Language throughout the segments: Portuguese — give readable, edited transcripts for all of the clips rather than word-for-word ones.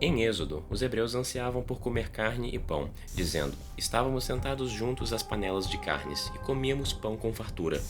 Em Êxodo, os hebreus ansiavam por comer carne e pão, dizendo: Estávamos sentados juntos às panelas de carnes e comíamos pão com fartura.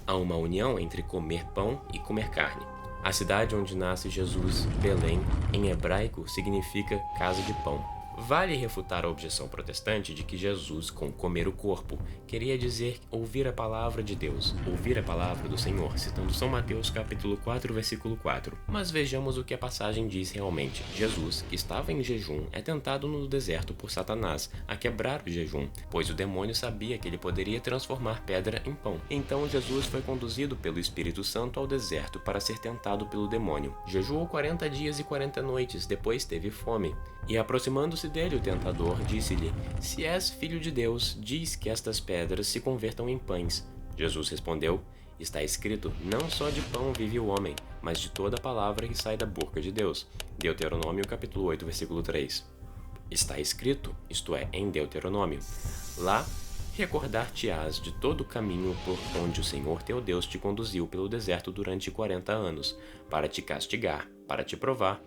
Há uma união entre comer pão e comer carne. A cidade onde nasce Jesus, Belém, em hebraico significa casa de pão. Vale refutar a objeção protestante de que Jesus, com comer o corpo, queria dizer ouvir a palavra de Deus, ouvir a palavra do Senhor, citando São Mateus capítulo 4, versículo 4. Mas vejamos o que a passagem diz realmente. Jesus, que estava em jejum, é tentado no deserto por Satanás a quebrar o jejum, pois o demônio sabia que ele poderia transformar pedra em pão. Então Jesus foi conduzido pelo Espírito Santo ao deserto para ser tentado pelo demônio. Jejuou 40 dias e 40 noites, depois teve fome. E aproximando-se dele, o tentador disse-lhe: Se és filho de Deus, diz que estas pedras se convertam em pães. Jesus respondeu: Está escrito, não só de pão vive o homem, mas de toda palavra que sai da boca de Deus. Deuteronômio capítulo 8, versículo 3. Está escrito, isto é, em Deuteronômio. Lá, recordar-te-ás de todo o caminho por onde o Senhor teu Deus te conduziu pelo deserto durante 40 anos, para te castigar, para te provar,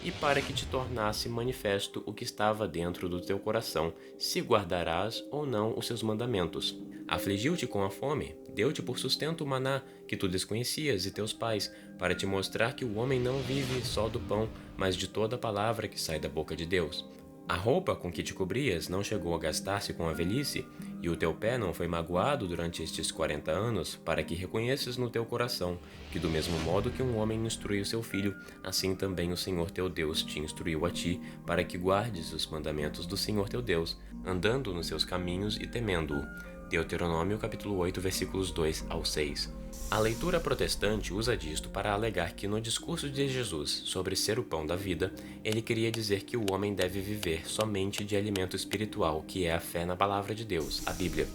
e para que te tornasse manifesto o que estava dentro do teu coração, se guardarás ou não os seus mandamentos. Afligiu-te com a fome, deu-te por sustento o maná, que tu desconhecias e teus pais, para te mostrar que o homem não vive só do pão, mas de toda a palavra que sai da boca de Deus. A roupa com que te cobrias não chegou a gastar-se com a velhice, e o teu pé não foi magoado durante estes 40 anos, para que reconheças no teu coração que do mesmo modo que um homem instrui o seu filho, assim também o Senhor teu Deus te instruiu a ti, para que guardes os mandamentos do Senhor teu Deus, andando nos seus caminhos e temendo-o. Deuteronômio capítulo 8, versículos 2 ao 6. A leitura protestante usa disto para alegar que no discurso de Jesus sobre ser o pão da vida, ele queria dizer que o homem deve viver somente de alimento espiritual, que é a fé na palavra de Deus, a Bíblia.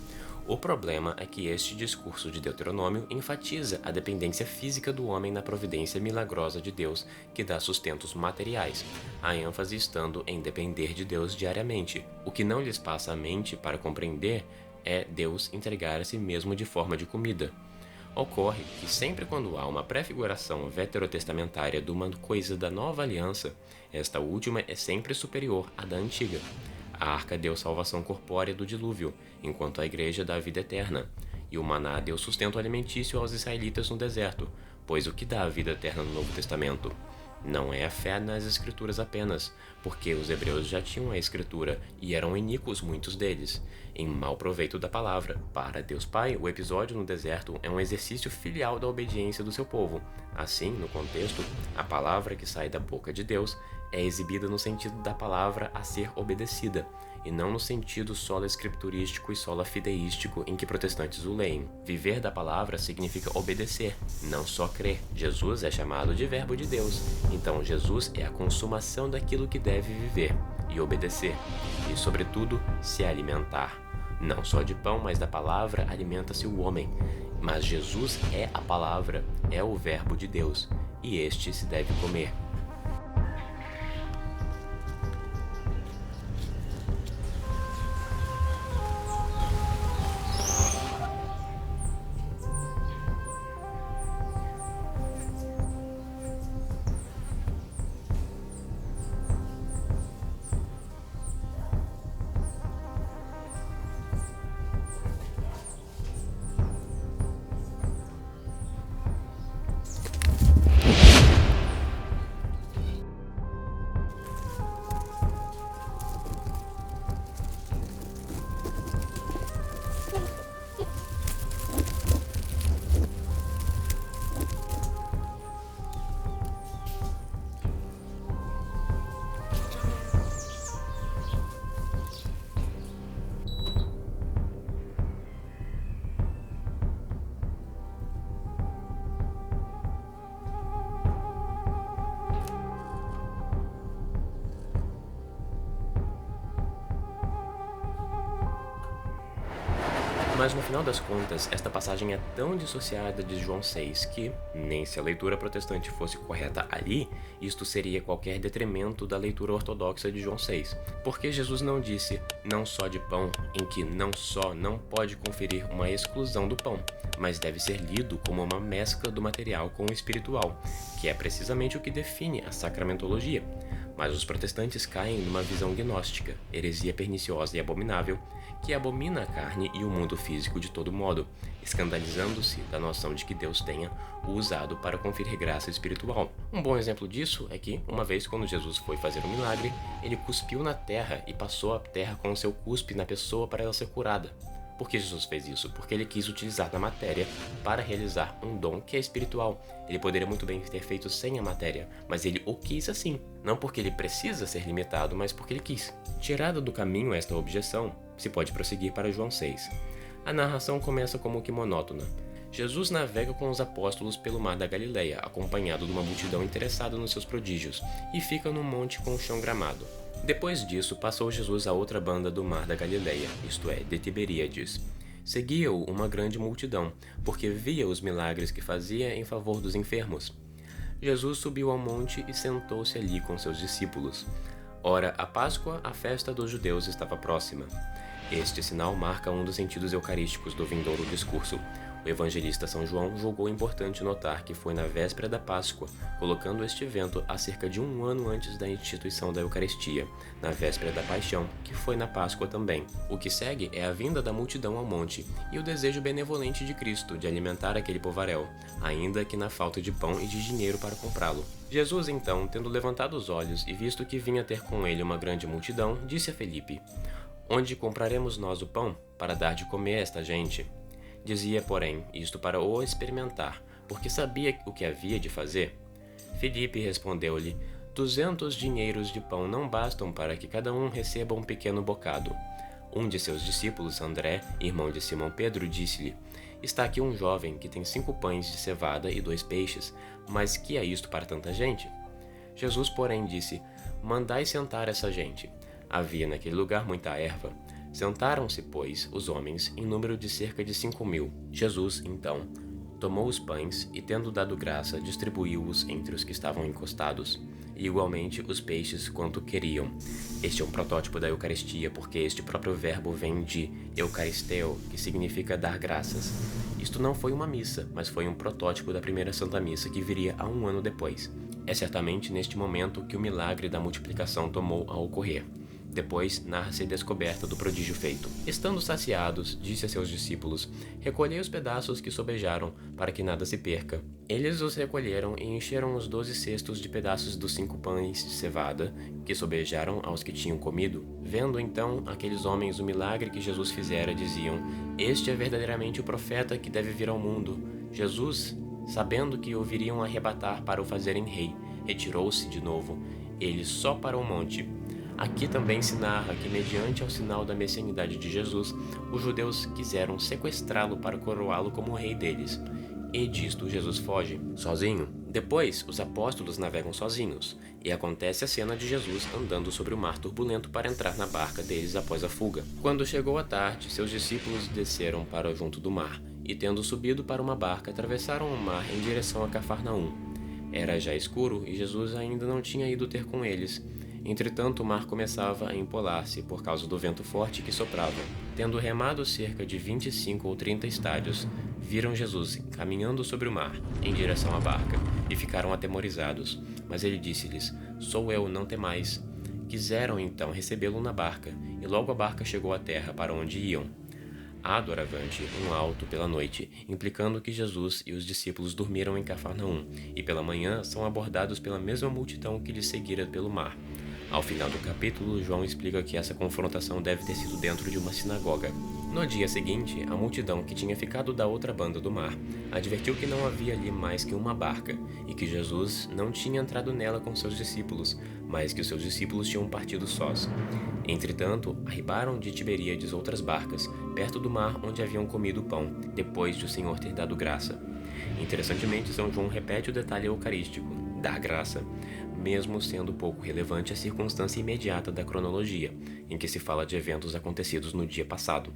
O problema é que este discurso de Deuteronômio enfatiza a dependência física do homem na providência milagrosa de Deus, que dá sustentos materiais, a ênfase estando em depender de Deus diariamente. O que não lhes passa à mente para compreender é Deus entregar a si mesmo de forma de comida. Ocorre que sempre quando há uma prefiguração veterotestamentária de uma coisa da nova aliança, esta última é sempre superior à da antiga. A arca deu salvação corpórea do dilúvio, enquanto a igreja dá vida eterna, e o maná deu sustento alimentício aos israelitas no deserto, pois o que dá a vida eterna no Novo Testamento? Não é a fé nas Escrituras apenas, porque os hebreus já tinham a Escritura e eram iníquos muitos deles, em mau proveito da palavra. Para Deus Pai, o episódio no deserto é um exercício filial da obediência do seu povo. Assim, no contexto, a palavra que sai da boca de Deus é exibida no sentido da palavra a ser obedecida, e não no sentido sola escriturístico e sola fideístico em que protestantes o leem. Viver da palavra significa obedecer, não só crer. Jesus é chamado de Verbo de Deus, então Jesus é a consumação daquilo que deve viver e obedecer, e sobretudo se alimentar. Não só de pão, mas da palavra alimenta-se o homem. Mas Jesus é a palavra, é o Verbo de Deus, e este se deve comer. Mas no final das contas, esta passagem é tão dissociada de João 6 que, nem se a leitura protestante fosse correta ali, isto seria qualquer detrimento da leitura ortodoxa de João 6. Porque Jesus não disse não só de pão, em que não só não pode conferir uma exclusão do pão, mas deve ser lido como uma mescla do material com o espiritual, que é precisamente o que define a sacramentologia. Mas os protestantes caem numa visão gnóstica, heresia perniciosa e abominável, que abomina a carne e o mundo físico de todo modo, escandalizando-se da noção de que Deus tenha o usado para conferir graça espiritual. Um bom exemplo disso é que, uma vez quando Jesus foi fazer um milagre, ele cuspiu na terra e passou a terra com o seu cuspe na pessoa para ela ser curada. Por que Jesus fez isso? Porque ele quis utilizar da matéria para realizar um dom que é espiritual. Ele poderia muito bem ter feito sem a matéria, mas ele o quis assim. Não porque ele precisa ser limitado, mas porque ele quis. Tirada do caminho esta objeção, se pode prosseguir para João 6. A narração começa como que monótona. Jesus navega com os apóstolos pelo mar da Galileia, acompanhado de uma multidão interessada nos seus prodígios, e fica num monte com o chão gramado. Depois disso, passou Jesus a outra banda do mar da Galileia, isto é, de Tiberíades. Seguia-o uma grande multidão, porque via os milagres que fazia em favor dos enfermos. Jesus subiu ao monte e sentou-se ali com seus discípulos. Ora, a Páscoa, a festa dos judeus, estava próxima. Este sinal marca um dos sentidos eucarísticos do vindouro discurso. O evangelista São João julgou importante notar que foi na véspera da Páscoa, colocando este evento a cerca de 1 ano antes da instituição da Eucaristia, na véspera da Paixão, que foi na Páscoa também. O que segue é a vinda da multidão ao monte e o desejo benevolente de Cristo de alimentar aquele povaréu, ainda que na falta de pão e de dinheiro para comprá-lo. Jesus, então, tendo levantado os olhos e visto que vinha ter com ele uma grande multidão, disse a Felipe: "Onde compraremos nós o pão para dar de comer a esta gente?" Dizia, porém, isto para o experimentar, porque sabia o que havia de fazer. Filipe respondeu-lhe: 200 dinheiros de pão não bastam para que cada um receba um pequeno bocado. Um de seus discípulos, André, irmão de Simão Pedro, disse-lhe: Está aqui um jovem que tem 5 pães de cevada e 2 peixes, mas que é isto para tanta gente? Jesus, porém, disse: Mandai sentar essa gente. Havia naquele lugar muita erva. Sentaram-se, pois, os homens, em número de cerca de 5.000. Jesus, então, tomou os pães e, tendo dado graça, distribuiu-os entre os que estavam encostados, e igualmente os peixes quanto queriam. Este é um protótipo da Eucaristia, porque este próprio verbo vem de eucaristeo, que significa dar graças. Isto não foi uma missa, mas foi um protótipo da primeira Santa Missa que viria há 1 ano depois. É certamente neste momento que o milagre da multiplicação tomou a ocorrer. Depois, narra-se a descoberta do prodígio feito. Estando saciados, disse a seus discípulos: Recolhei os pedaços que sobejaram, para que nada se perca. Eles os recolheram e encheram os 12 cestos de pedaços dos 5 pães de cevada, que sobejaram aos que tinham comido. Vendo então aqueles homens o milagre que Jesus fizera, diziam: Este é verdadeiramente o profeta que deve vir ao mundo. Jesus, sabendo que o viriam arrebatar para o fazerem rei, retirou-se de novo, ele só para o monte. Aqui também se narra que, mediante ao sinal da messianidade de Jesus, os judeus quiseram sequestrá-lo para coroá-lo como o rei deles. E disto Jesus foge, sozinho. Depois, os apóstolos navegam sozinhos, e acontece a cena de Jesus andando sobre o mar turbulento para entrar na barca deles após a fuga. Quando chegou a tarde, seus discípulos desceram para junto do mar, e tendo subido para uma barca, atravessaram o mar em direção a Cafarnaum. Era já escuro, e Jesus ainda não tinha ido ter com eles. Entretanto, o mar começava a empolar-se por causa do vento forte que soprava. Tendo remado cerca de 25 ou 30 estádios, viram Jesus caminhando sobre o mar, em direção à barca, e ficaram atemorizados. Mas ele disse-lhes: Sou eu, não temais. Quiseram então recebê-lo na barca, e logo a barca chegou à terra para onde iam. Há doravante um alto pela noite, implicando que Jesus e os discípulos dormiram em Cafarnaum, e pela manhã são abordados pela mesma multidão que lhes seguira pelo mar. Ao final do capítulo, João explica que essa confrontação deve ter sido dentro de uma sinagoga. No dia seguinte, a multidão que tinha ficado da outra banda do mar advertiu que não havia ali mais que uma barca e que Jesus não tinha entrado nela com seus discípulos, mas que os seus discípulos tinham partido sós. Entretanto, arribaram de Tiberíades outras barcas, perto do mar onde haviam comido o pão, depois de o Senhor ter dado graça. Interessantemente, São João repete o detalhe eucarístico, dar graça, mesmo sendo pouco relevante a circunstância imediata da cronologia, em que se fala de eventos acontecidos no dia passado.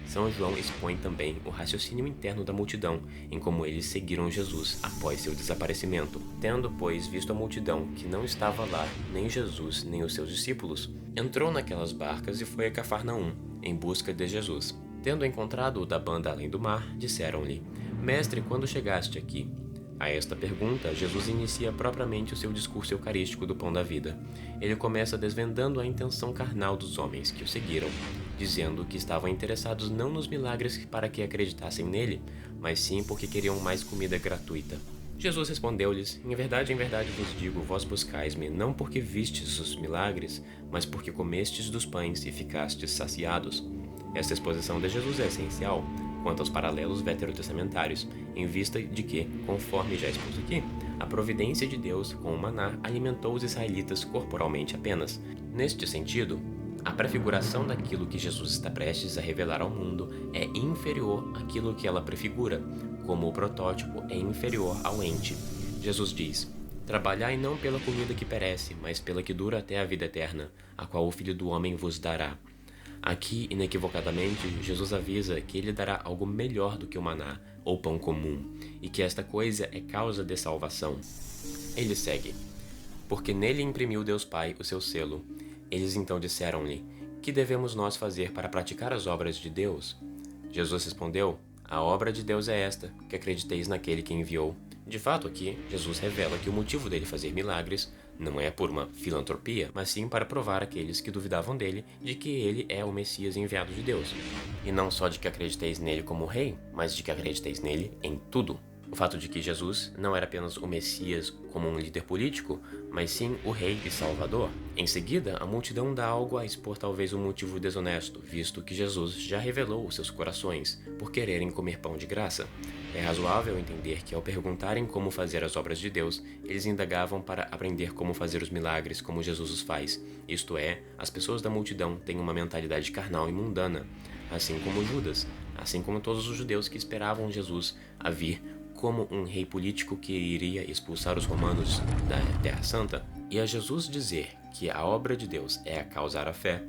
São João expõe também o raciocínio interno da multidão, em como eles seguiram Jesus após seu desaparecimento. Tendo, pois, visto a multidão que não estava lá, nem Jesus, nem os seus discípulos, entrou naquelas barcas e foi a Cafarnaum, em busca de Jesus. Tendo encontrado o da banda além do mar, disseram-lhe: Mestre, quando chegaste aqui? A esta pergunta, Jesus inicia propriamente o seu discurso eucarístico do pão da vida. Ele começa desvendando a intenção carnal dos homens que o seguiram, dizendo que estavam interessados não nos milagres para que acreditassem nele, mas sim porque queriam mais comida gratuita. Jesus respondeu-lhes: em verdade vos digo, vós buscais-me não porque vistes os milagres, mas porque comestes dos pães e ficastes saciados. Esta exposição de Jesus é essencial quanto aos paralelos veterotestamentários, em vista de que, conforme já expus aqui, a providência de Deus com o maná alimentou os israelitas corporalmente apenas. Neste sentido, a prefiguração daquilo que Jesus está prestes a revelar ao mundo é inferior àquilo que ela prefigura, como o protótipo é inferior ao ente. Jesus diz: trabalhai não pela comida que perece, mas pela que dura até a vida eterna, a qual o Filho do Homem vos dará. Aqui, inequivocadamente, Jesus avisa que ele dará algo melhor do que o maná, ou pão comum, e que esta coisa é causa de salvação. Ele segue: porque nele imprimiu Deus Pai o seu selo. Eles então disseram-lhe: que devemos nós fazer para praticar as obras de Deus? Jesus respondeu: a obra de Deus é esta, que acrediteis naquele que enviou. De fato, aqui, Jesus revela que o motivo dele fazer milagres não é por uma filantropia, mas sim para provar àqueles que duvidavam dele de que ele é o Messias enviado de Deus. E não só de que acrediteis nele como rei, mas de que acrediteis nele em tudo. O fato de que Jesus não era apenas o Messias como um líder político, mas sim o Rei e Salvador. Em seguida, a multidão dá algo a expor talvez um motivo desonesto, visto que Jesus já revelou os seus corações por quererem comer pão de graça. É razoável entender que ao perguntarem como fazer as obras de Deus, eles indagavam para aprender como fazer os milagres como Jesus os faz. Isto é, as pessoas da multidão têm uma mentalidade carnal e mundana, assim como Judas, assim como todos os judeus que esperavam Jesus a vir como um rei político que iria expulsar os romanos da Terra Santa. E a Jesus dizer que a obra de Deus é a causar a fé,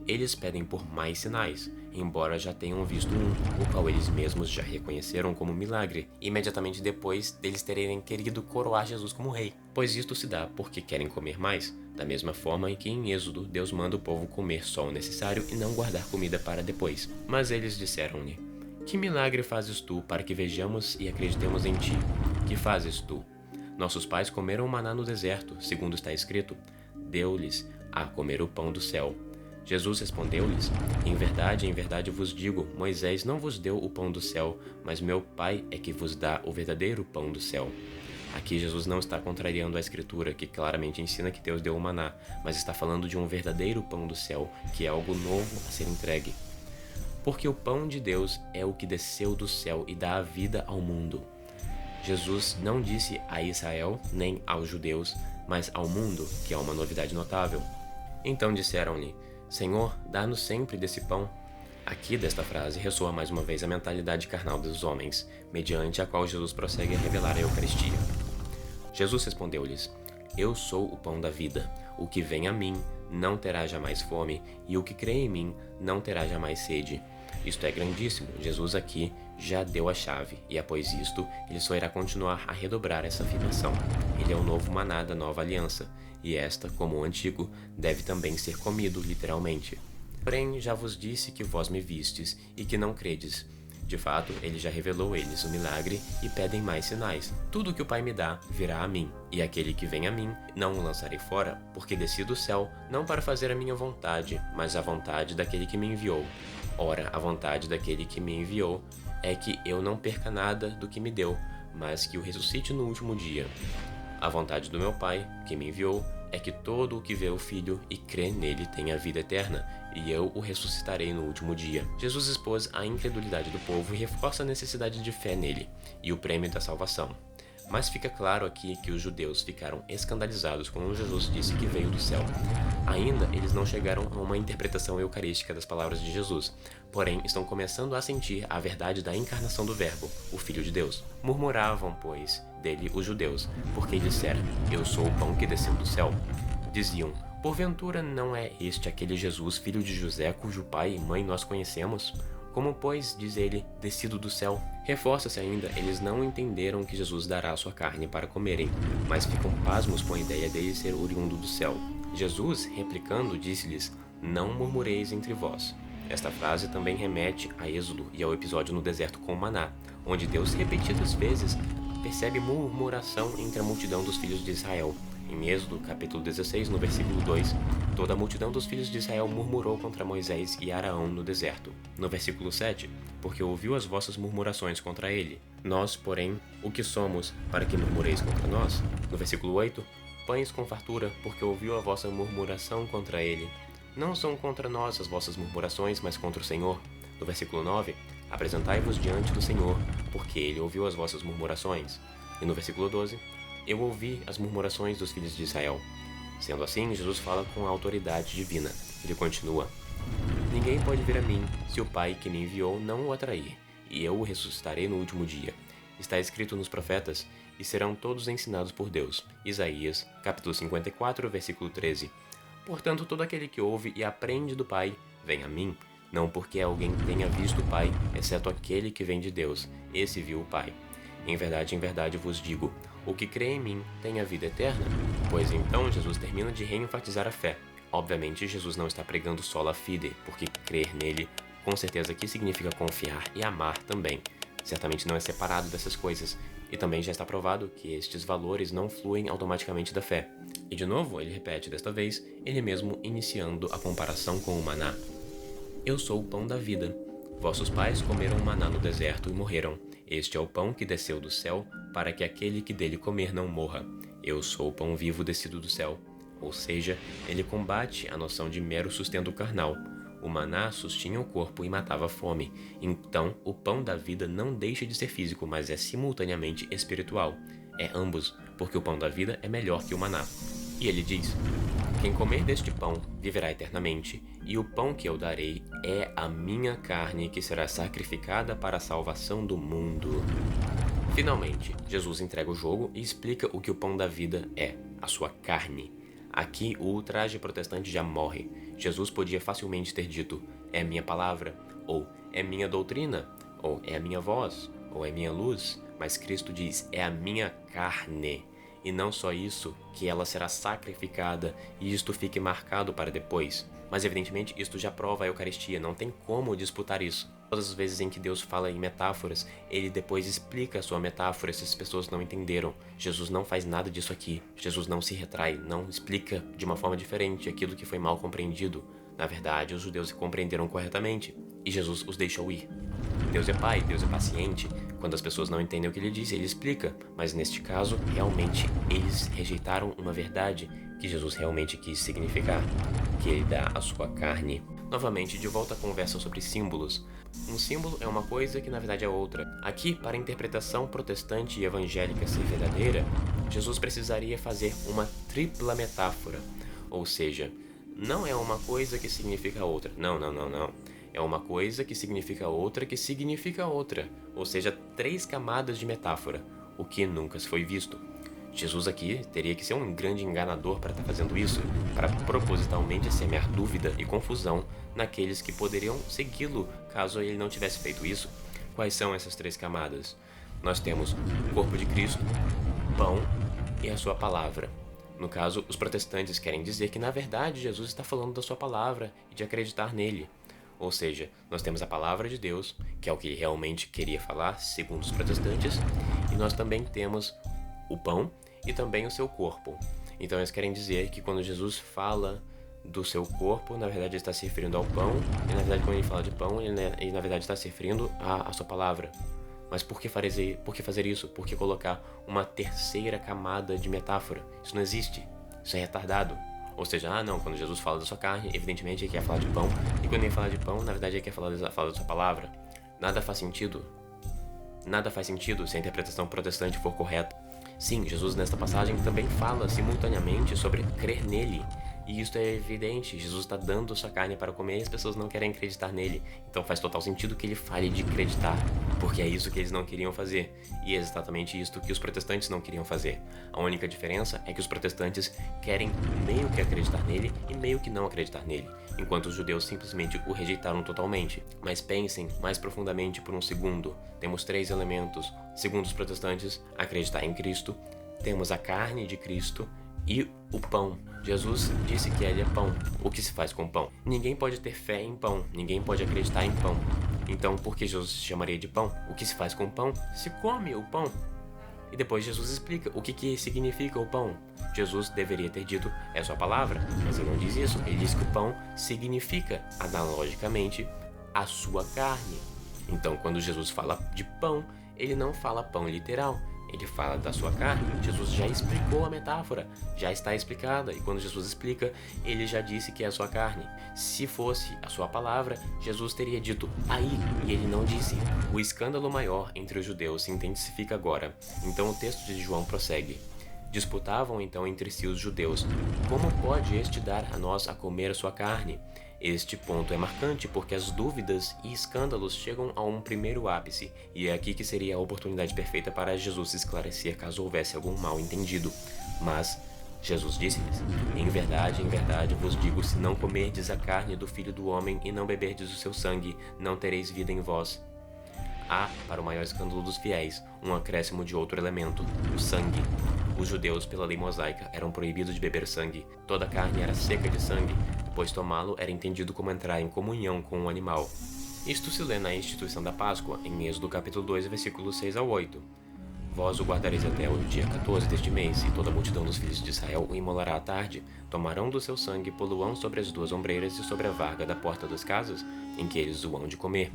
eles pedem por mais sinais, embora já tenham visto um, o qual eles mesmos já reconheceram como milagre, imediatamente depois deles terem querido coroar Jesus como rei. Pois isto se dá porque querem comer mais, da mesma forma em que em Êxodo Deus manda o povo comer só o necessário e não guardar comida para depois. Mas eles disseram-lhe: que milagre fazes tu para que vejamos e acreditemos em ti? Que fazes tu? Nossos pais comeram maná no deserto, segundo está escrito: deu-lhes a comer o pão do céu. Jesus respondeu-lhes: em verdade vos digo, Moisés não vos deu o pão do céu, mas meu Pai é que vos dá o verdadeiro pão do céu. Aqui Jesus não está contrariando a Escritura, que claramente ensina que Deus deu o maná, mas está falando de um verdadeiro pão do céu, que é algo novo a ser entregue. Porque o pão de Deus é o que desceu do céu e dá a vida ao mundo. Jesus não disse a Israel nem aos judeus, mas ao mundo, que é uma novidade notável. Então disseram-lhe: Senhor, dá-nos sempre desse pão. Aqui desta frase ressoa mais uma vez a mentalidade carnal dos homens, mediante a qual Jesus prossegue a revelar a Eucaristia. Jesus respondeu-lhes: Eu sou o pão da vida. O que vem a mim não terá jamais fome, e o que crê em mim não terá jamais sede. Isto é grandíssimo. Jesus aqui já deu a chave, e após isto, ele só irá continuar a redobrar essa afirmação. Ele é o novo maná da nova aliança, e esta, como o antigo, deve também ser comido literalmente. Porém, já vos disse que vós me vistes, e que não credes. De fato, ele já revelou eles o milagre e pedem mais sinais. Tudo que o Pai me dá virá a mim, e aquele que vem a mim não o lançarei fora, porque desci do céu não para fazer a minha vontade, mas a vontade daquele que me enviou. Ora, a vontade daquele que me enviou é que eu não perca nada do que me deu, mas que o ressuscite no último dia. A vontade do meu Pai, que me enviou, é que todo o que vê o Filho e crê nele tenha vida eterna, e eu o ressuscitarei no último dia. Jesus expôs a incredulidade do povo e reforça a necessidade de fé nele, e o prêmio da salvação. Mas fica claro aqui que os judeus ficaram escandalizados quando Jesus disse que veio do céu. Ainda eles não chegaram a uma interpretação eucarística das palavras de Jesus, porém estão começando a sentir a verdade da encarnação do Verbo, o Filho de Deus. Murmuravam, pois, dele os judeus, porque disseram: Eu sou o pão que desceu do céu. Diziam: Porventura não é este aquele Jesus, filho de José, cujo pai e mãe nós conhecemos? Como, pois, diz ele, descido do céu? Reforça-se ainda, eles não entenderam que Jesus dará a sua carne para comerem, mas ficam pasmos com a ideia dele ser oriundo do céu. Jesus, replicando, disse-lhes: Não murmureis entre vós. Esta frase também remete a Êxodo e ao episódio no deserto com o maná, onde Deus repetidas vezes percebe murmuração entre a multidão dos filhos de Israel. Em Êxodo, capítulo 16, no versículo 2, toda a multidão dos filhos de Israel murmurou contra Moisés e Araão no deserto. No versículo 7, porque ouviu as vossas murmurações contra ele. Nós, porém, o que somos, para que murmureis contra nós? No versículo 8, pães com fartura, porque ouviu a vossa murmuração contra ele. Não são contra nós as vossas murmurações, mas contra o Senhor. No versículo 9, apresentai-vos diante do Senhor, porque ele ouviu as vossas murmurações. E no versículo 12, eu ouvi as murmurações dos filhos de Israel. Sendo assim, Jesus fala com a autoridade divina. Ele continua: ninguém pode vir a mim, se o Pai que me enviou não o atrair, e eu o ressuscitarei no último dia. Está escrito nos profetas, e serão todos ensinados por Deus. Isaías, capítulo 54, versículo 13. Portanto, todo aquele que ouve e aprende do Pai, vem a mim, não porque alguém tenha visto o Pai, exceto aquele que vem de Deus. Esse viu o Pai. Em verdade vos digo, o que crê em mim tem a vida eterna. Pois então Jesus termina de reenfatizar a fé. Obviamente, Jesus não está pregando sola fide, porque crer nele, com certeza que significa confiar e amar também. Certamente não é separado dessas coisas. E também já está provado que estes valores não fluem automaticamente da fé. E de novo, ele repete desta vez, ele mesmo iniciando a comparação com o maná. Eu sou o pão da vida. Vossos pais comeram maná no deserto e morreram. Este é o pão que desceu do céu, para que aquele que dele comer não morra. Eu sou o pão vivo descido do céu. Ou seja, ele combate a noção de mero sustento carnal. O maná sustinha o corpo e matava a fome. Então, o pão da vida não deixa de ser físico, mas é simultaneamente espiritual. É ambos, porque o pão da vida é melhor que o maná. E ele diz: quem comer deste pão viverá eternamente, e o pão que eu darei é a minha carne que será sacrificada para a salvação do mundo. Finalmente, Jesus entrega o jogo e explica o que o pão da vida é, a sua carne. Aqui o ultraje protestante já morre. Jesus podia facilmente ter dito, é minha palavra, ou é minha doutrina, ou é a minha voz, ou é minha luz, mas Cristo diz, é a minha carne. E não só isso, que ela será sacrificada e isto fique marcado para depois. Mas evidentemente isto já prova a Eucaristia, não tem como disputar isso. Todas as vezes em que Deus fala em metáforas, ele depois explica a sua metáfora se as pessoas não entenderam. Jesus não faz nada disso aqui. Jesus não se retrai, não explica de uma forma diferente aquilo que foi mal compreendido. Na verdade, os judeus compreenderam corretamente e Jesus os deixou ir. Deus é Pai, Deus é paciente. Quando as pessoas não entendem o que ele diz, ele explica. Mas neste caso, realmente, eles rejeitaram uma verdade que Jesus realmente quis significar, que ele dá a sua carne. Novamente, de volta à conversa sobre símbolos. Um símbolo é uma coisa que na verdade é outra. Aqui, para a interpretação protestante e evangélica ser verdadeira, Jesus precisaria fazer uma tripla metáfora. Ou seja, não é uma coisa que significa outra. Não. É uma coisa que significa outra que significa outra. Ou seja, 3 camadas de metáfora, o que nunca se foi visto. Jesus aqui teria que ser um grande enganador para estar fazendo isso, para propositalmente semear dúvida e confusão naqueles que poderiam segui-lo caso ele não tivesse feito isso. Quais são essas 3 camadas? Nós temos o corpo de Cristo, pão e a sua palavra. No caso, os protestantes querem dizer que na verdade Jesus está falando da sua palavra e de acreditar nele. Ou seja, nós temos a palavra de Deus, que é o que ele realmente queria falar, segundo os protestantes, e nós também temos o pão e também o seu corpo. Então eles querem dizer que quando Jesus fala do seu corpo, na verdade ele está se referindo ao pão, e na verdade quando ele fala de pão, ele na verdade está se referindo à sua palavra. Mas por que fazer isso? Por que colocar uma terceira camada de metáfora? Isso não existe. Isso é retardado. Ou seja, quando Jesus fala da sua carne, evidentemente ele quer falar de pão. E quando ele fala de pão, na verdade ele quer falar da sua palavra. Nada faz sentido. Nada faz sentido se a interpretação protestante for correta. Sim, Jesus nesta passagem também fala simultaneamente sobre crer nele. E isso é evidente, Jesus está dando sua carne para comer e as pessoas não querem acreditar nele. Então faz total sentido que ele fale de acreditar, porque é isso que eles não queriam fazer. E é exatamente isso que os protestantes não queriam fazer. A única diferença é que os protestantes querem meio que acreditar nele e meio que não acreditar nele, enquanto os judeus simplesmente o rejeitaram totalmente. Mas pensem mais profundamente por um segundo. Temos 3 elementos. Segundo os protestantes, acreditar em Cristo, temos a carne de Cristo e o pão. Jesus disse que ele é pão. O que se faz com pão? Ninguém pode ter fé em pão, ninguém pode acreditar em pão. Então, por que Jesus se chamaria de pão? O que se faz com pão? Se come o pão. E depois Jesus explica o que significa o pão. Jesus deveria ter dito, é sua palavra, mas ele não diz isso. Ele diz que o pão significa, analogicamente, a sua carne. Então, quando Jesus fala de pão, ele não fala pão literal, ele fala da sua carne. Jesus já explicou a metáfora, já está explicada, e quando Jesus explica, ele já disse que é a sua carne. Se fosse a sua palavra, Jesus teria dito aí, e ele não disse. O escândalo maior entre os judeus se intensifica agora. Então o texto de João prossegue. Disputavam então entre si os judeus: como pode este dar a nós a comer a sua carne? Este ponto é marcante porque as dúvidas e escândalos chegam a um primeiro ápice, e é aqui que seria a oportunidade perfeita para Jesus se esclarecer caso houvesse algum mal entendido. Mas Jesus disse-lhes: em verdade vos digo, se não comerdes a carne do Filho do Homem e não beberdes o seu sangue, não tereis vida em vós. Há, para o maior escândalo dos fiéis, um acréscimo de outro elemento, o sangue. Os judeus, pela lei mosaica, eram proibidos de beber sangue. Toda a carne era seca de sangue, pois tomá-lo era entendido como entrar em comunhão com o animal. Isto se lê na instituição da Páscoa, em Êxodo capítulo 2, versículos 6 ao 8. Vós o guardareis até o dia 14 deste mês, e toda a multidão dos filhos de Israel o imolará à tarde. Tomarão do seu sangue, poluão sobre as duas ombreiras e sobre a varga da porta das casas, em que eles o hão de comer.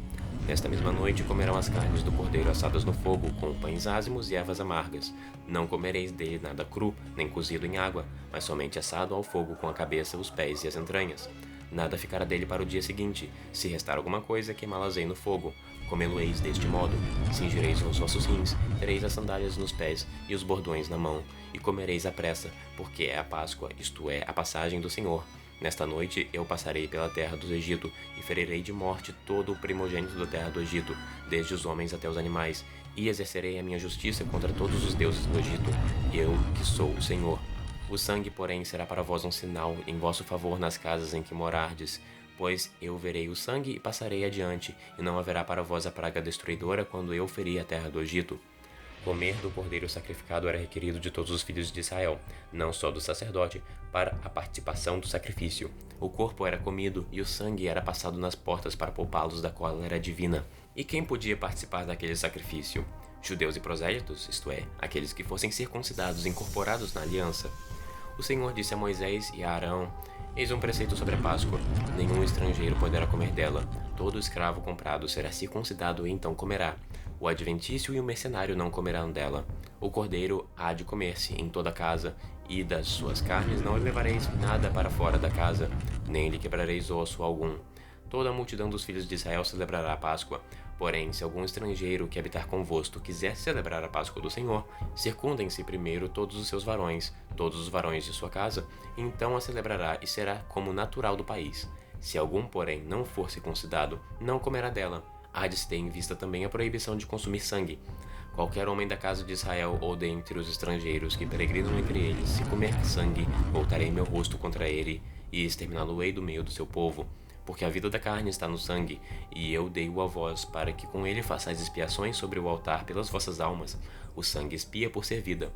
Nesta mesma noite comerão as carnes do cordeiro assadas no fogo, com pães ázimos e ervas amargas. Não comereis dele nada cru, nem cozido em água, mas somente assado ao fogo com a cabeça, os pés e as entranhas. Nada ficará dele para o dia seguinte. Se restar alguma coisa, queimá-las-ei no fogo. Comê-lo-eis deste modo: cingireis os vossos rins, tereis as sandálias nos pés e os bordões na mão, e comereis à pressa, porque é a Páscoa, isto é, a passagem do Senhor. Nesta noite eu passarei pela terra do Egito, e ferirei de morte todo o primogênito da terra do Egito, desde os homens até os animais, e exercerei a minha justiça contra todos os deuses do Egito, eu que sou o Senhor. O sangue, porém, será para vós um sinal em vosso favor nas casas em que morardes, pois eu verei o sangue e passarei adiante, e não haverá para vós a praga destruidora quando eu ferir a terra do Egito. Comer do cordeiro sacrificado era requerido de todos os filhos de Israel, não só do sacerdote, para a participação do sacrifício. O corpo era comido e o sangue era passado nas portas para poupá-los da cólera divina. E quem podia participar daquele sacrifício? Judeus e prosélitos, isto é, aqueles que fossem circuncidados e incorporados na aliança. O Senhor disse a Moisés e a Arão: eis um preceito sobre a Páscoa: nenhum estrangeiro poderá comer dela. Todo escravo comprado será circuncidado e então comerá. O adventício e o mercenário não comerão dela. O cordeiro há de comer-se em toda a casa, e das suas carnes não levareis nada para fora da casa, nem lhe quebrareis osso algum. Toda a multidão dos filhos de Israel celebrará a Páscoa. Porém, se algum estrangeiro que habitar convosco quiser celebrar a Páscoa do Senhor, circundem-se primeiro todos os seus varões, todos os varões de sua casa, e então a celebrará e será como natural do país. Se algum, porém, não for circuncidado, não comerá dela. Há de se ter em vista também a proibição de consumir sangue. Qualquer homem da casa de Israel ou dentre os estrangeiros que peregrinam entre eles, se comer sangue, voltarei meu rosto contra ele e exterminá-lo-ei do meio do seu povo. Porque a vida da carne está no sangue, e eu dei-o a vós, para que com ele façais expiações sobre o altar pelas vossas almas. O sangue expia por ser vida.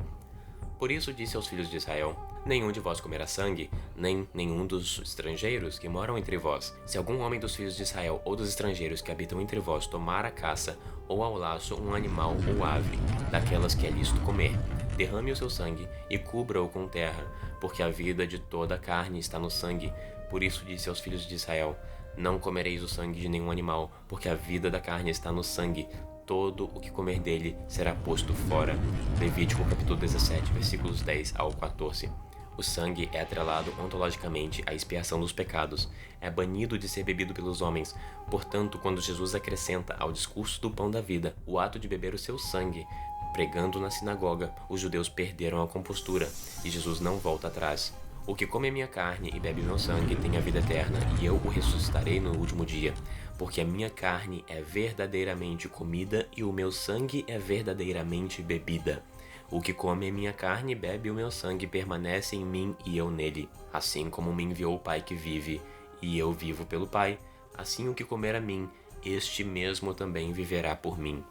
Por isso disse aos filhos de Israel: nenhum de vós comerá sangue, nem nenhum dos estrangeiros que moram entre vós. Se algum homem dos filhos de Israel ou dos estrangeiros que habitam entre vós tomar à caça ou ao laço um animal ou ave, daquelas que é lícito comer, derrame o seu sangue e cubra-o com terra, porque a vida de toda a carne está no sangue. Por isso disse aos filhos de Israel: não comereis o sangue de nenhum animal, porque a vida da carne está no sangue. Todo o que comer dele será posto fora. Levítico capítulo 17, versículos 10 ao 14. O sangue é atrelado ontologicamente à expiação dos pecados. É banido de ser bebido pelos homens. Portanto, quando Jesus acrescenta ao discurso do pão da vida o ato de beber o seu sangue, pregando na sinagoga, os judeus perderam a compostura, e Jesus não volta atrás. O que come a minha carne e bebe meu sangue tem a vida eterna, e eu o ressuscitarei no último dia. Porque a minha carne é verdadeiramente comida e o meu sangue é verdadeiramente bebida. O que come a minha carne e bebe o meu sangue permanece em mim e eu nele. Assim como me enviou o Pai que vive, e eu vivo pelo Pai, assim o que comer a mim, este mesmo também viverá por mim.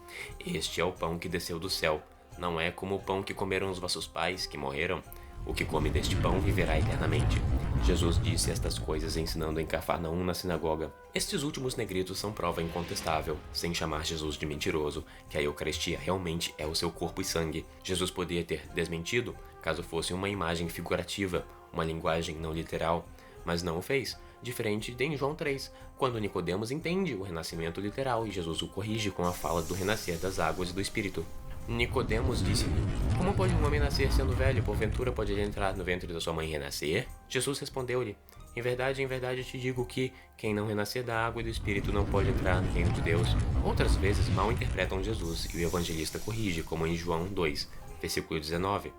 Este é o pão que desceu do céu. Não é como o pão que comeram os vossos pais, que morreram. O que come deste pão viverá eternamente. Jesus disse estas coisas ensinando em Cafarnaum na sinagoga. Estes últimos negritos são prova incontestável, sem chamar Jesus de mentiroso, que a Eucaristia realmente é o seu corpo e sangue. Jesus poderia ter desmentido, caso fosse uma imagem figurativa, uma linguagem não literal, mas não o fez, diferente de em João 3, quando Nicodemos entende o renascimento literal e Jesus o corrige com a fala do renascer das águas e do Espírito. Nicodemos disse-lhe: Como pode um homem nascer sendo velho? Porventura pode ele entrar no ventre da sua mãe e renascer? Jesus respondeu-lhe: em verdade te digo que quem não renascer da água e do Espírito não pode entrar no reino de Deus. Outras vezes mal interpretam Jesus e o evangelista corrige, como em João 2, versículo 19.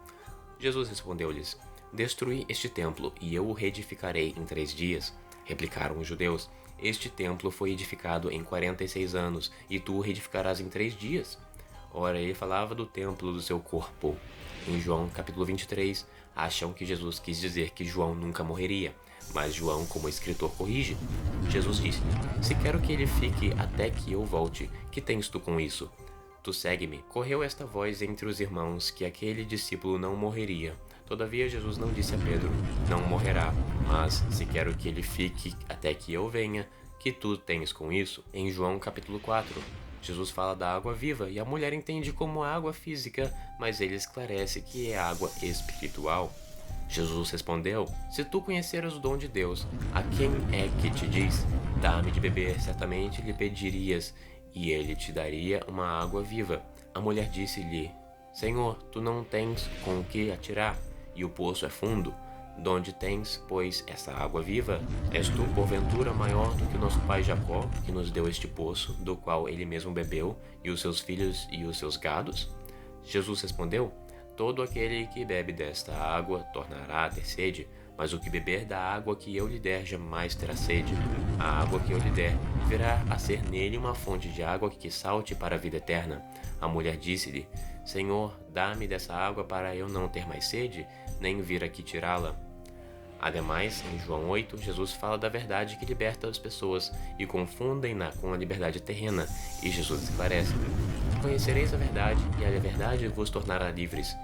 Jesus respondeu-lhes: Destruí este templo e eu o reedificarei em 3 dias. Replicaram os judeus: Este templo foi edificado em 46 anos e tu o reedificarás em 3 dias? Ora, ele falava do templo do seu corpo. Em João capítulo 23, acham que Jesus quis dizer que João nunca morreria, mas João, como escritor, corrige. Jesus disse-lhe: Se quero que ele fique até que eu volte, que tens tu com isso? Tu segue-me. Correu esta voz entre os irmãos que aquele discípulo não morreria. Todavia Jesus não disse a Pedro: Não morrerá, mas se quero que ele fique até que eu venha, que tu tens com isso? Em João capítulo 4, Jesus fala da água viva e a mulher entende como água física, mas ele esclarece que é água espiritual. Jesus respondeu: Se tu conheceras o dom de Deus, a quem é que te diz: Dá-me de beber, certamente lhe pedirias, e ele te daria uma água viva. A mulher disse-lhe: Senhor, tu não tens com o que atirar, e o poço é fundo. Donde tens, pois, essa água viva? És tu, porventura, maior do que o nosso pai Jacó, que nos deu este poço, do qual ele mesmo bebeu, e os seus filhos e os seus gados? Jesus respondeu: Todo aquele que bebe desta água tornará a ter sede, mas o que beber da água que eu lhe der jamais terá sede. A água que eu lhe der virá a ser nele uma fonte de água que salte para a vida eterna. A mulher disse-lhe: Senhor, dá-me dessa água para eu não ter mais sede, nem vir aqui tirá-la. Ademais, em João 8, Jesus fala da verdade que liberta as pessoas e confundem-na com a liberdade terrena, e Jesus esclarece: Conhecereis a verdade, e a verdade vos tornará livres.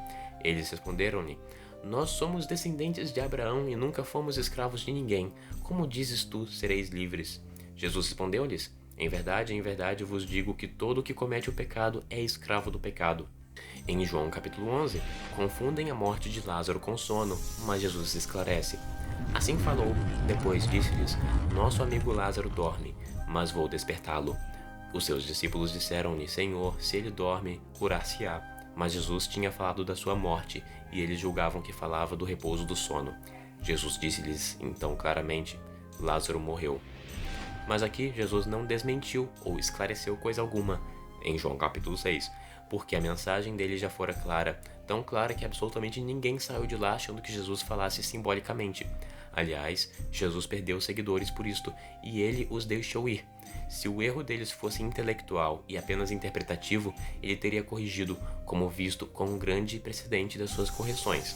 Eles responderam-lhe: Nós somos descendentes de Abraão e nunca fomos escravos de ninguém. Como dizes tu, sereis livres? Jesus respondeu-lhes: em verdade vos digo que todo o que comete o pecado é escravo do pecado. Em João capítulo 11, confundem a morte de Lázaro com sono, mas Jesus esclarece: Assim falou, depois disse-lhes: Nosso amigo Lázaro dorme, mas vou despertá-lo. Os seus discípulos disseram-lhe: Senhor, se ele dorme, curar-se-á. Mas Jesus tinha falado da sua morte, e eles julgavam que falava do repouso do sono. Jesus disse-lhes então claramente: Lázaro morreu. Mas aqui Jesus não desmentiu ou esclareceu coisa alguma, em João capítulo 6, porque a mensagem dele já fora clara, tão clara que absolutamente ninguém saiu de lá achando que Jesus falasse simbolicamente. Aliás, Jesus perdeu seguidores por isto, e ele os deixou ir. Se o erro deles fosse intelectual e apenas interpretativo, ele teria corrigido, como visto com um grande precedente das suas correções.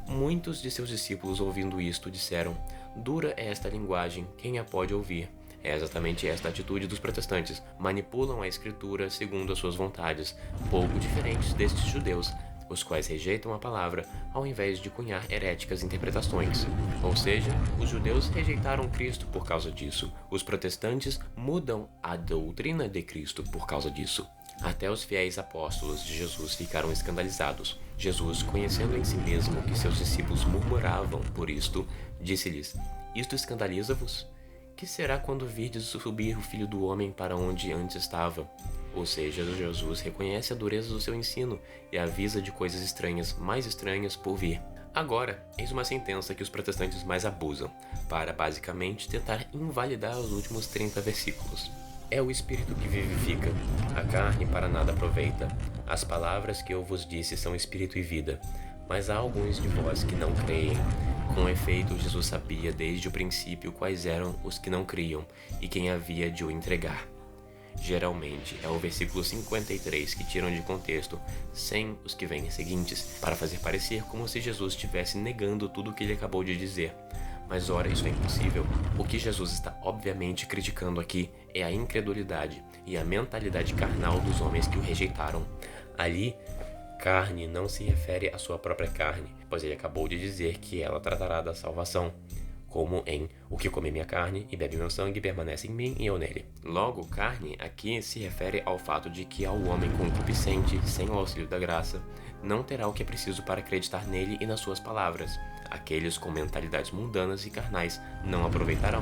Muitos de seus discípulos, ouvindo isto, disseram: Dura é esta linguagem, quem a pode ouvir? É exatamente esta atitude dos protestantes. Manipulam a Escritura segundo as suas vontades, pouco diferentes destes judeus, os quais rejeitam a palavra, ao invés de cunhar heréticas interpretações. Ou seja, os judeus rejeitaram Cristo por causa disso. Os protestantes mudam a doutrina de Cristo por causa disso. Até os fiéis apóstolos de Jesus ficaram escandalizados. Jesus, conhecendo em si mesmo que seus discípulos murmuravam por isto, disse-lhes: Isto escandaliza-vos? Que será quando virdes subir o Filho do Homem para onde antes estava? Ou seja, Jesus reconhece a dureza do seu ensino e avisa de coisas estranhas, mais estranhas por vir. Agora, eis uma sentença que os protestantes mais abusam, para basicamente tentar invalidar os últimos 30 versículos. É o Espírito que vivifica, a carne para nada aproveita. As palavras que eu vos disse são Espírito e vida, mas há alguns de vós que não creem. Com efeito, Jesus sabia desde o princípio quais eram os que não criam e quem havia de o entregar. Geralmente, é o versículo 53 que tiram de contexto, sem os que vêm seguintes, para fazer parecer como se Jesus estivesse negando tudo o que ele acabou de dizer. Mas ora, isso é impossível. O que Jesus está obviamente criticando aqui é a incredulidade e a mentalidade carnal dos homens que o rejeitaram. Ali, Carne não se refere à sua própria carne, pois ele acabou de dizer que ela tratará da salvação, como em o que come minha carne e bebe meu sangue permanece em mim e eu nele. Logo, carne aqui se refere ao fato de que ao homem concupiscente, sem o auxílio da graça, não terá o que é preciso para acreditar nele e nas suas palavras. Aqueles com mentalidades mundanas e carnais não aproveitarão.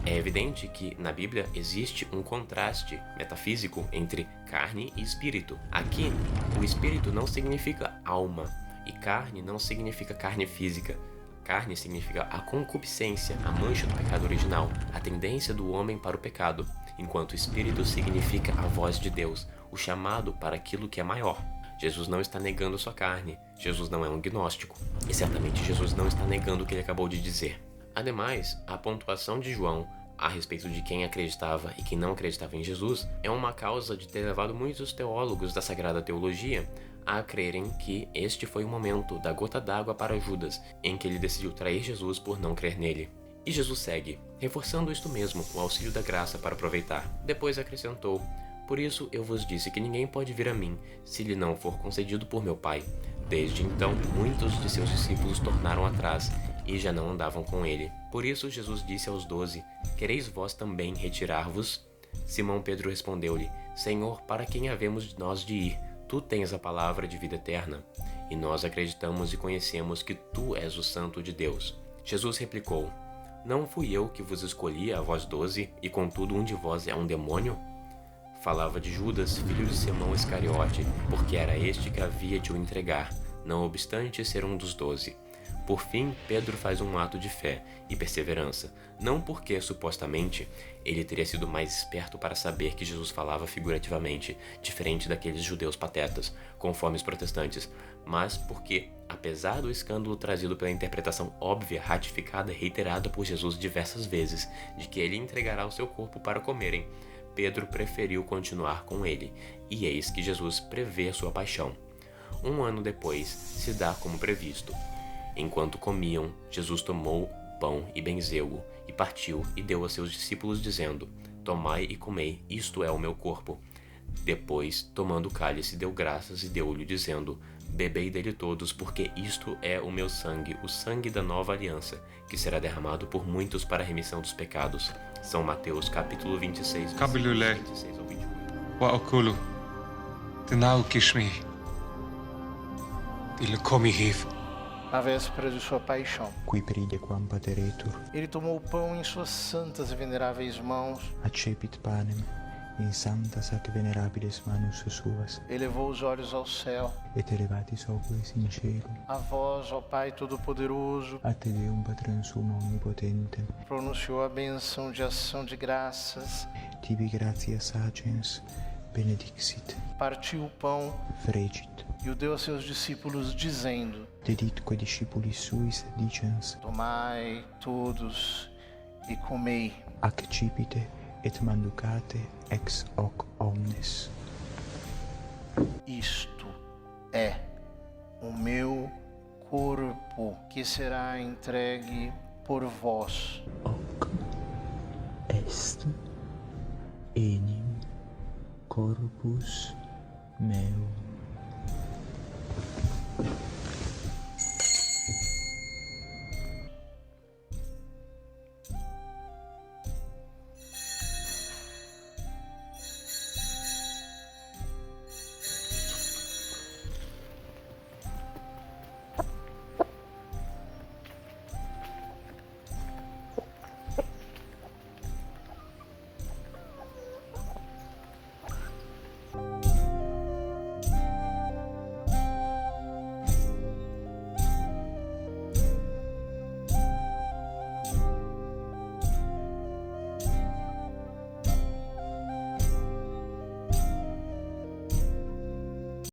É evidente que, na Bíblia, existe um contraste metafísico entre carne e espírito. Aqui, o espírito não significa alma, e carne não significa carne física. Carne significa a concupiscência, a mancha do pecado original, a tendência do homem para o pecado, enquanto espírito significa a voz de Deus, o chamado para aquilo que é maior. Jesus não está negando sua carne, Jesus não é um gnóstico, e certamente Jesus não está negando o que ele acabou de dizer. Ademais, a pontuação de João a respeito de quem acreditava e quem não acreditava em Jesus é uma causa de ter levado muitos teólogos da Sagrada Teologia a crerem que este foi o momento da gota d'água para Judas, em que ele decidiu trair Jesus por não crer nele. E Jesus segue, reforçando isto mesmo, o auxílio da graça para aproveitar. Depois acrescentou: por isso eu vos disse que ninguém pode vir a mim, se lhe não for concedido por meu Pai. Desde então, muitos de seus discípulos tornaram atrás e já não andavam com ele. Por isso Jesus disse aos 12: quereis vós também retirar-vos? Simão Pedro respondeu-lhe: Senhor, para quem havemos nós de ir? Tu tens a palavra de vida eterna, e nós acreditamos e conhecemos que tu és o Santo de Deus. Jesus replicou: não fui eu que vos escolhi a vós 12, e contudo um de vós é um demônio? Falava de Judas, filho de Simão Iscariote, porque era este que havia de o entregar, não obstante ser um dos 12. Por fim, Pedro faz um ato de fé e perseverança, não porque, supostamente, ele teria sido mais esperto para saber que Jesus falava figurativamente, diferente daqueles judeus patetas, conforme os protestantes, mas porque, apesar do escândalo trazido pela interpretação óbvia, ratificada e reiterada por Jesus diversas vezes, de que ele entregará o seu corpo para comerem, Pedro preferiu continuar com ele, e eis que Jesus prevê sua paixão. 1 ano depois, se dá como previsto. Enquanto comiam, Jesus tomou o pão e benzeu-o, e partiu e deu a seus discípulos, dizendo: tomai e comei, isto é o meu corpo. Depois, tomando o cálice, deu graças e deu-lhe, dizendo: bebei dele todos, porque isto é o meu sangue, o sangue da nova aliança, que será derramado por muitos para a remissão dos pecados. São Mateus, capítulo 26, versículos 26 ao 28. وأكل تناوكشمي تلكمي هيف. Na véspera de sua paixão, qui prediquam pateretur, ele tomou o pão em suas santas e veneráveis mãos, accepit panem in sanctas ac venerabiles manus suas, elevou os olhos ao céu. et elevatis oculis in caelo, A vós, ó Pai Todo-Poderoso, a te Deum Patrem Summum Omnipotentem, pronunciou a bênção de ação de graças, tibi gratias agens, benedixit, partiu o pão fregit, e o deu a seus discípulos, dizendo: deditque discipulis suis dicens, tomai todos e comei. accipite et manducate ex hoc omnes. Isto é o meu corpo, que será entregue por vós. Hoc est enim corpus meum.